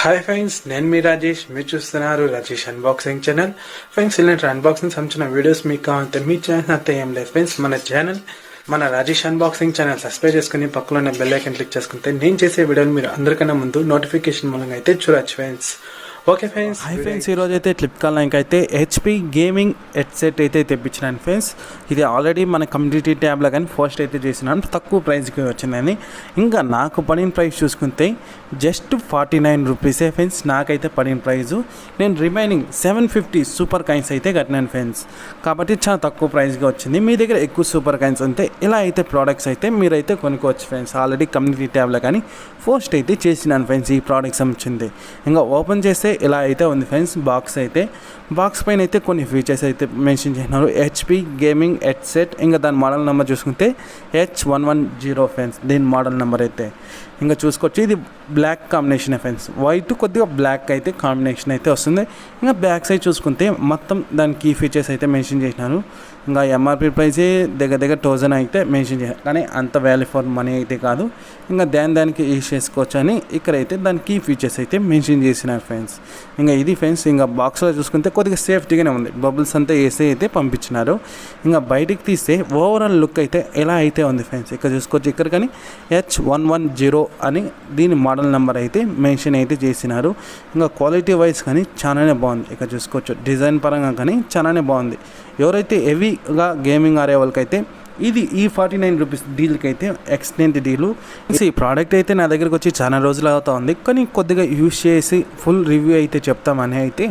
Hi friends, నేను మీ రాజేష్. మీరు చూస్తున్నారు రాజేష్ అన్బాక్సింగ్ ఛానల్. ఫ్రెండ్స్, ఇలాంటి అన్బాక్సింగ్ సంబంధించిన వీడియోస్ మీకు కావాలంటే మీ ఛానల్ అంతా ఏం లేదు ఫ్రెండ్స్. మన రాజేష్ అన్బాక్సింగ్ ఛానల్ సబ్స్క్రైబ్ చేసుకుని పక్కలో ఉన్న బెల్ ఐకాన్ క్లిక్ చేసుకుంటే నేను చేసే వీడియోలు మీరు అందరికన్నా ముందు నోటిఫికేషన్ మూలంగా అయితే చూడొచ్చు friends. Okay friends, hi friends, ఈరోజు అయితే ఫ్లిప్కార్ట్లో ఇంకైతే హెచ్పి గేమింగ్ హెడ్సెట్ అయితే తెప్పించినాను ఫ్రెండ్స్. ఇది ఆల్రెడీ మన కమ్యూనిటీ ట్యాబ్లో కానీ పోస్ట్ అయితే చేసినాను, తక్కువ ప్రైస్కి వచ్చిందని. ఇంకా నాకు పడిన ప్రైస్ చూసుకుంటే జస్ట్ 49 రూపీసే ఫ్రెండ్స్. నాకైతే పడిన ప్రైజు. నేను రిమైనింగ్ 750 సూపర్ కాయిన్స్ అయితే కట్టినాను ఫ్రెండ్స్. కాబట్టి చాలా తక్కువ ప్రైస్గా వచ్చింది. మీ దగ్గర ఎక్కువ సూపర్ కాయిన్స్ ఉంటే ఇలా అయితే ప్రోడక్ట్స్ అయితే మీరైతే కొనుక్కోవచ్చు ఫ్రెండ్స్. ఆల్రెడీ కమ్యూనిటీ ట్యాబ్లో కానీ పోస్ట్ అయితే చేసినాను ఫ్రెండ్స్. ఈ ప్రోడక్ట్స్ వచ్చింది. ఇంకా ఓపెన్ చేస్తే ఇలా అయితే ఉంది ఫ్రెండ్స్. బాక్స్ పైన అయితే కొన్ని ఫీచర్స్ అయితే మెన్షన్ చేసినారు. HP gaming headset. ఇంకా దాని మోడల్ నెంబర్ చూసుకుంటే H110 ఫ్రెండ్స్. దీని మోడల్ నెంబర్ అయితే ఇంకా చూసుకోవచ్చు. ఇది బ్లాక్ కాంబినేషన్ ఫ్రెండ్స్. వైట్ కొద్దిగా బ్లాక్ అయితే కాంబినేషన్ అయితే వస్తుంది. ఇంకా బ్యాక్ సైడ్ చూసుకుంటే మొత్తం దాని కీ ఫీచర్స్ అయితే మెన్షన్ చేసినారు. ఇంకా ఎంఆర్పి ప్రైస్ దగ్గర 1000 అయితే మెన్షన్ చేశారు, కానీ అంత వాల్యూ ఫర్ మనీ అయితే కాదు. ఇంకా దానికి యూజ్ చేసుకోవచ్చు అని ఇక్కడైతే దాని కీ ఫీచర్స్ అయితే మెన్షన్ చేసినారు ఫ్రెండ్స్. ఇంకా ఇది ఫ్రెండ్స్. ఇంకా బాక్స్లో చూసుకుంటే కొద్దిగా సేఫ్టీగానే ఉంది. బబుల్స్ అంతా వేసి అయితే పంపించినారు. ఇంకా బయటికి తీస్తే ఓవరాల్ లుక్ అయితే ఎలా అయితే ఉంది ఫ్రెండ్స్. ఇక్కడ చూసుకోవచ్చు. ఇక్కడ కానీ H110 అని దీని మోడల్ నెంబర్ అయితే మెన్షన్ అయితే చేసినారు. ఇంకా క్వాలిటీ వైజ్ కానీ చాలానే బాగుంది. ఇక్కడ చూసుకోవచ్చు. డిజైన్ పరంగా కానీ చాలానే బాగుంది. ఎవరైతే హెవీగా గేమింగ్ ఆడే వాళ్ళకైతే ఇది ఈ 49 రూపీస్ డీల్కి అయితే ఎక్సలెంట్ డీలు. ఈ ప్రోడక్ట్ అయితే నా దగ్గరకు వచ్చి చాలా రోజులు అవుతా ఉంది, కానీ కొద్దిగా యూజ్ చేసి ఫుల్ రివ్యూ అయితే చెప్తామని అయితే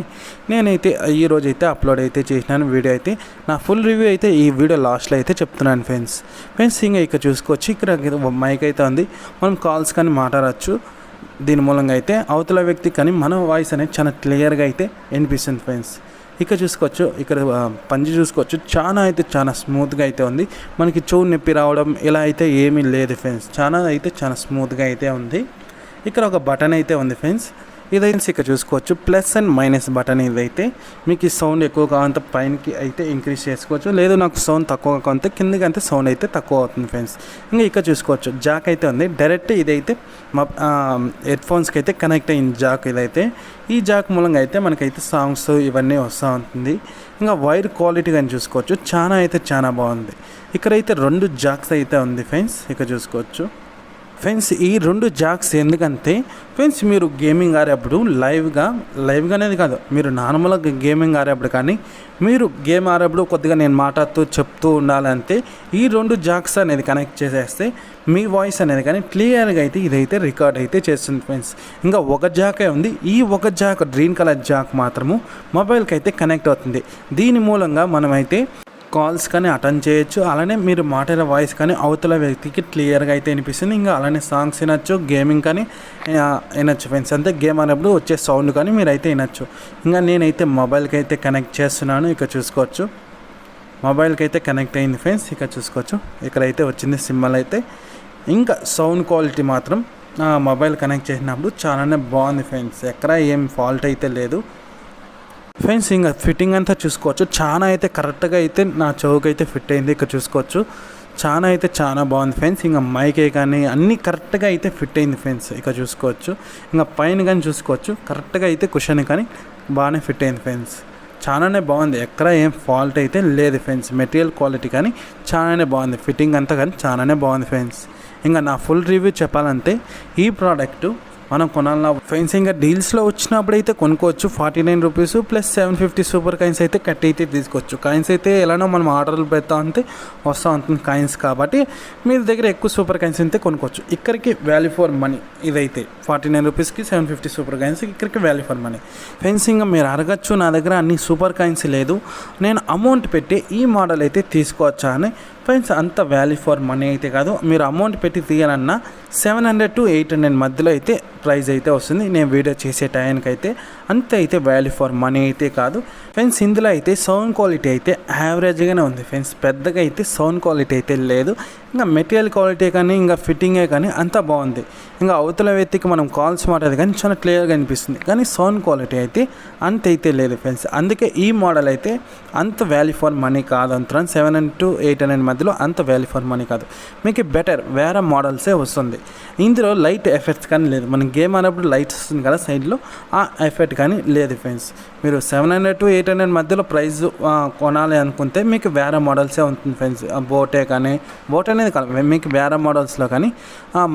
నేనైతే ఈ రోజు అయితే అప్లోడ్ అయితే చేసినాను వీడియో అయితే. నా ఫుల్ రివ్యూ అయితే ఈ వీడియో లాస్ట్లో అయితే చెప్తున్నాను ఫ్రెండ్స్. ఇంకా ఇక్కడ చూసుకోవచ్చు. ఇక్కడ మైక్ అయితే ఉంది. మనం కాల్స్ కానీ మాట్లాడచ్చు. దీని మూలంగా అయితే అవతల వ్యక్తి కానీ మన వాయిస్ అనేది చాలా క్లియర్గా అయితే వినిపిస్తుంది ఫ్రెండ్స్. ఇక్కడ చూసుకోవచ్చు. ఇక్కడ పంచి చూసుకోవచ్చు. చాలా స్మూత్గా అయితే ఉంది. మనకి చెవు నొప్పి రావడం ఇలా అయితే ఏమీ లేదు ఫ్రెండ్స్. చాలా స్మూత్గా అయితే ఉంది. ఇక్కడ ఒక బటన్ అయితే ఉంది ఫ్రెండ్స్. ఇదైతే ఇక్కడ చూసుకోవచ్చు. Plus and minus button. ఇదైతే మీకు ఈ సౌండ్ ఎక్కువ కావాలంటే పైనకి అయితే ఇంక్రీజ్ చేసుకోవచ్చు, లేదు నాకు సౌండ్ తక్కువ కావాలంటే కిందకి అంతే సౌండ్ అయితే తక్కువ అవుతుంది ఫ్రెండ్స్. ఇంకా ఇక్కడ చూసుకోవచ్చు. జాక్ అయితే ఉంది. డైరెక్ట్ ఇదైతే మా హెడ్ ఫోన్స్కి అయితే కనెక్ట్ అయింది జాక్. ఇదైతే ఈ జాక్ మూలంగా అయితే మనకైతే సాంగ్స్ ఇవన్నీ వస్తూ ఉంటుంది. ఇంకా వైర్ క్వాలిటీ కానీ చూసుకోవచ్చు. చాలా బాగుంది. ఇక్కడైతే 2 జాక్స్ అయితే ఉంది ఫ్రెండ్స్. ఇక్కడ చూసుకోవచ్చు ఫ్రెండ్స్. ఈ 2 జాక్స్ ఎందుకంటే ఫ్రెండ్స్, మీరు గేమింగ్ ఆడేప్పుడు లైవ్గా అనేది కాదు, మీరు నార్మల్గా గేమింగ్ ఆడేప్పుడు కానీ మీరు గేమ్ ఆడేప్పుడు కొద్దిగా నేను మాట్లాడుతూ చెప్తూ ఉండాలంటే ఈ 2 జాక్స్ అనేది కనెక్ట్ చేసేస్తే మీ వాయిస్ అనేది కానీ క్లియర్గా అయితే ఇదైతే రికార్డ్ అయితే చేస్తుంది ఫ్రెండ్స్. ఇంకా ఒక జాకే ఉంది. ఈ ఒక జాక్ గ్రీన్ కలర్ జాక్ మాత్రము మొబైల్కి అయితే కనెక్ట్ అవుతుంది. దీని మూలంగా మనమైతే కాల్స్ కానీ అటెండ్ చేయొచ్చు. అలానే మీరు మాట్లాడే వాయిస్ కానీ అవతల వ్యక్తికి క్లియర్గా అయితే వినిపిస్తుంది. ఇంకా అలానే సాంగ్స్ వినొచ్చు, గేమింగ్ కానీ వినొచ్చు ఫ్రెండ్స్. అంతే గేమ్ అనేప్పుడు వచ్చే సౌండ్ కానీ మీరు అయితే వినొచ్చు. ఇంకా నేనైతే మొబైల్కి అయితే కనెక్ట్ చేస్తున్నాను. ఇక్కడ చూసుకోవచ్చు. మొబైల్కి అయితే కనెక్ట్ అయింది ఫ్రెండ్స్. ఇక్కడ చూసుకోవచ్చు. ఇక్కడైతే వచ్చింది సింబల్ అయితే. ఇంకా సౌండ్ క్వాలిటీ మాత్రం మొబైల్ కనెక్ట్ చేసినప్పుడు చాలానే బాగుంది ఫ్రెండ్స్. ఎక్కడ ఏం ఫాల్ట్ అయితే లేదు ఫ్రెండ్స్. ఇంకా ఫిట్టింగ్ అంతా చూసుకోవచ్చు. అయితే కరెక్ట్గా అయితే నా చెవుకి అయితే ఫిట్ అయింది. ఇక్కడ చూసుకోవచ్చు. చాలా బాగుంది ఫ్రెండ్స్. ఇంకా మైకే కానీ అన్నీ కరెక్ట్గా అయితే ఫిట్ అయింది ఫ్రెండ్స్. ఇక్కడ చూసుకోవచ్చు. ఇంకా పైన కానీ చూసుకోవచ్చు. కరెక్ట్గా అయితే కుషన్ కానీ బాగానే ఫిట్ అయింది ఫ్రెండ్స్. చాలానే బాగుంది. ఎక్కడ ఏం ఫాల్ట్ అయితే లేదు ఫ్రెండ్స్. మెటీరియల్ క్వాలిటీ కానీ చాలానే బాగుంది. ఫిట్టింగ్ అంతా కానీ చాలానే బాగుంది ఫ్రెండ్స్. ఇంకా నా ఫుల్ రివ్యూ చెప్పాలంటే ఈ ప్రోడక్ట్ మనం కొనాలన్నా ఫ్రెండ్స్ ఇంకా డీల్స్లో వచ్చినప్పుడు అయితే కొనుక్కోవచ్చు. 49 రూపీస్ ప్లస్ 750 సూపర్ కాయిన్స్ అయితే కట్టి అయితే తీసుకోవచ్చు. కాయిన్స్ అయితే ఎలానో మనం ఆర్డర్లు పెడతా ఉంటే వస్తూ ఉంటుంది కాయిన్స్. కాబట్టి మీ దగ్గర ఎక్కువ సూపర్ కాయిన్స్ అయితే కొనుక్కోవచ్చు. ఇక్కడికి వాల్యూ ఫర్ మనీ. ఇదైతే 49 రూపీస్కి 750 సూపర్ కాయిన్స్ ఇక్కడికి వాల్యూ ఫర్ మనీ ఫ్రెండ్స్. ఇంకా మీరు అడగచ్చు, నా దగ్గర అన్ని సూపర్ కాయిన్స్ లేదు, నేను అమౌంట్ పెట్టి ఈ మోడల్ అయితే తీసుకోవచ్చా అని. ఫ్రెండ్స్, అంత వాల్యూ ఫర్ మనీ అయితే కాదు. మీరు అమౌంట్ పెట్టి తీయాలన్నా 700 to 800 మధ్యలో అయితే ప్రైస్ అయితే వస్తుంది. నేను వీడియో చేసే టైంకి అయితే అంత అయితే వాల్యూ ఫర్ మనీ అయితే కాదు ఫ్రెండ్స్. ఇందులో అయితే సౌండ్ క్వాలిటీ అయితే యావరేజ్గానే ఉంది ఫ్రెండ్స్. పెద్దగా అయితే సౌండ్ క్వాలిటీ అయితే లేదు. ఇంకా మెటీరియల్ క్వాలిటీ కానీ ఇంకా ఫిట్టింగే కానీ అంతా బాగుంది. ఇంకా అవతల వ్యక్తికి మనం కాల్స్ మాట్లాడేది కానీ చాలా క్లియర్గా అనిపిస్తుంది. కానీ సౌండ్ క్వాలిటీ అయితే అంత అయితే లేదు ఫ్రెండ్స్. అందుకే ఈ మోడల్ అయితే అంత వాల్యూ ఫర్ మనీ కాదు అంటున్నాను. 700 to 800 మధ్యలో అంత వాల్యూ ఫర్ మనీ కాదు. మీకు బెటర్ వేరే మోడల్సే వస్తుంది. ఇందులో లైట్ ఎఫెక్ట్స్ కానీ లేదు. మనం గేమ్ ఆడినప్పుడు లైట్స్ వస్తుంది కదా సైడ్లో, ఆ ఎఫెక్ట్ కానీ లేదు ఫ్రెండ్స్. మీరు 700 to 800 మధ్యలో ప్రైస్ కొనాలి అనుకుంటే మీకు వేరే మోడల్సే ఉంటుంది ఫ్రెండ్స్. బోటే కానీ బోట్ అనేది కాదు, మీకు వేరే మోడల్స్లో కానీ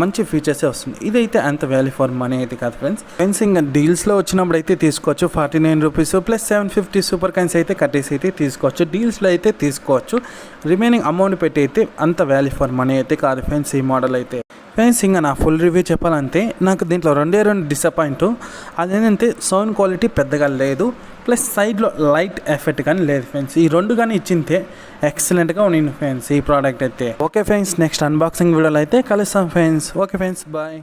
మంచి ఫీచర్సే వస్తుంది. ఇదైతే అంత వాల్యూ ఫర్ మనీ అయితే కాదు ఫ్రెండ్స్. ఇంకా డీల్స్లో వచ్చినప్పుడు అయితే తీసుకోవచ్చు. 49 రూపీస్ ప్లస్ 750 సూపర్ కాయిన్స్ అయితే కట్టేసి అయితే తీసుకోవచ్చు. డీల్స్లో అయితే తీసుకోవచ్చు. రిమైనింగ్ అమౌంట్ పెట్టి అయితే అంత వాల్యూ ఫర్ మనీ అయితే కాదు ఫ్రెండ్స్ ఈ మోడల్ అయితే. ఫ్రెండ్స్ ఇంకా నా ఫుల్ రివ్యూ చెప్పాలంటే నాకు దీంట్లో రెండే డిసప్పాయింట్. అదేంటంటే సౌండ్ క్వాలిటీ పెద్దగా లేదు, ప్లస్ సైడ్లో లైట్ ఎఫెక్ట్ కానీ లేదు ఫ్రెండ్స్. ఈ రెండు కానీ ఇచ్చింటే ఎక్సలెంట్గా ఉండింది ఫ్రెండ్స్ ఈ ప్రోడక్ట్ అయితే. ఓకే ఫ్రెండ్స్, నెక్స్ట్ అన్బాక్సింగ్ వీడియోలో అయితే కలుస్తాం ఫ్రెండ్స్. Okay friends, bye.